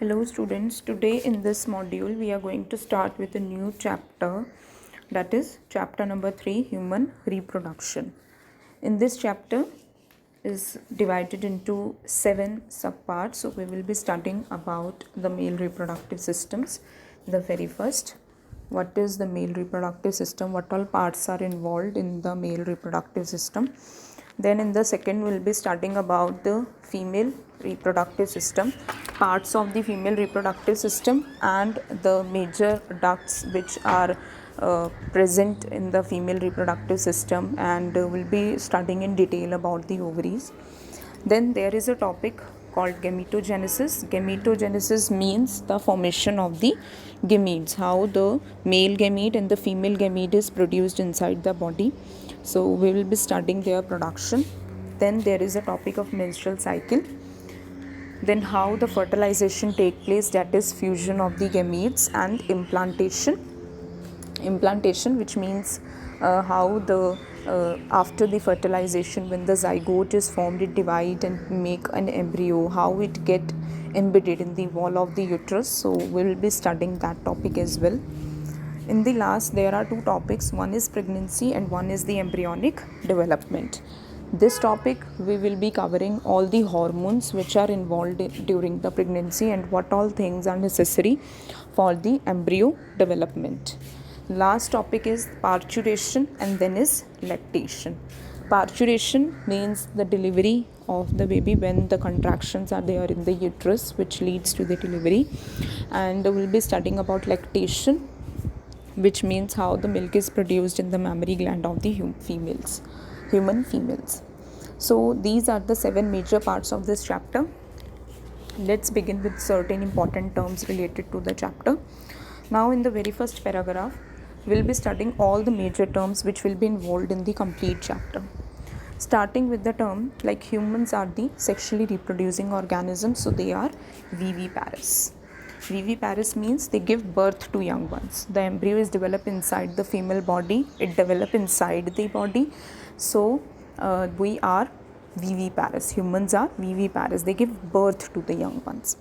Hello students, today in this module we are going to start with a new chapter, that is chapter number 3, human reproduction. In this chapter is divided into 7 subparts, so we will be studying about the male reproductive systems. The very first, what is the male reproductive system, what all parts are involved in the male reproductive system. Then in the second we'll be studying about the female reproductive system, parts of the female reproductive system and the major ducts which are present in the female reproductive system, and we'll be studying in detail about the ovaries. Then there is a topic called gametogenesis. Gametogenesis means the formation of the gametes, how the male gamete and the female gamete is produced inside the body. So we will be studying their production. Then there is a topic of menstrual cycle. Then how the fertilization take place, that is fusion of the gametes, and implantation, which means how the after the fertilization, when the zygote is formed, it divide and make an embryo, how it get embedded in the wall of the uterus. So we will be studying that topic as well. In the last, there are two topics, one is pregnancy and one is the embryonic development. This topic we will be covering all the hormones which are involved during the pregnancy and what all things are necessary for the embryo development. Last topic is parturition and then is lactation. Parturition means the delivery of the baby when the contractions are there in the uterus, which leads to the delivery. And we'll be studying about lactation, which means how the milk is produced in the mammary gland of the human females. So these are the 7 major parts of this chapter. Let's begin with certain important terms related to the chapter. Now in the very first paragraph, we'll be studying all the major terms which will be involved in the complete chapter. Starting with the term like humans are the sexually reproducing organisms, so they are viviparous. Viviparous means they give birth to young ones. The embryo is developed inside the female body, it develops inside the body. So we are viviparous. Humans are viviparous. They give birth to the young ones.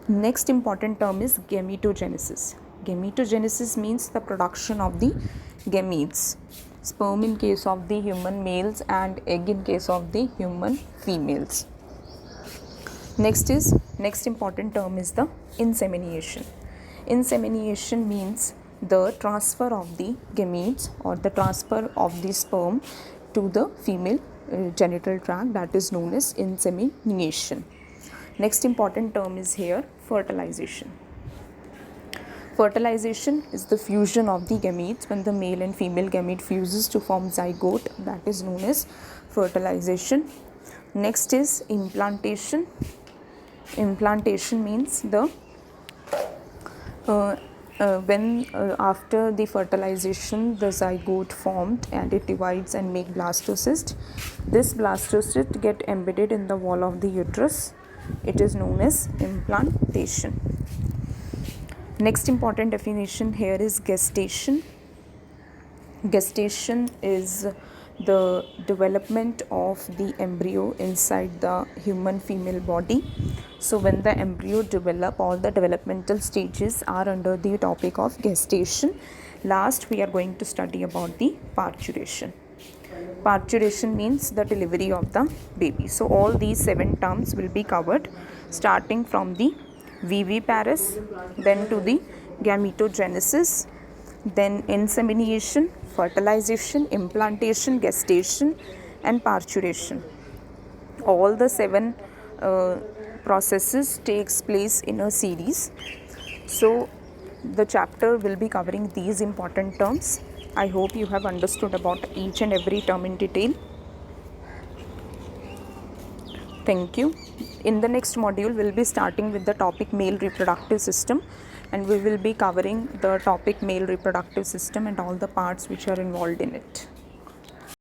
Next important term is gametogenesis. Gametogenesis means the production of the gametes. Sperm in case of the human males and egg in case of the human females. Next important term is the insemination. Insemination means the transfer of the gametes or the transfer of the sperm to the female genital tract, that is known as insemination. Next important term is here fertilization. Fertilization is the fusion of the gametes. When the male and female gamete fuses to form zygote, that is known as fertilization. Next is implantation. Implantation means the when after the fertilization the zygote formed and it divides and make blastocyst. This blastocyst get embedded in the wall of the uterus. It is known as implantation. Next important definition here is gestation. Gestation is the development of the embryo inside the human female body. So when the embryo develop, all the developmental stages are under the topic of gestation. Last, we are going to study about the parturition. Parturition means the delivery of the baby. So all these 7 terms will be covered, starting from the viviparous, then to the gametogenesis, then insemination, fertilization, implantation, gestation and parturition. All the 7 processes takes place in a series. So the chapter will be covering these important terms. I hope you have understood about each and every term in detail. Thank you. In the next module, we'll be starting with the topic male reproductive system, and we will be covering the topic male reproductive system and all the parts which are involved in it.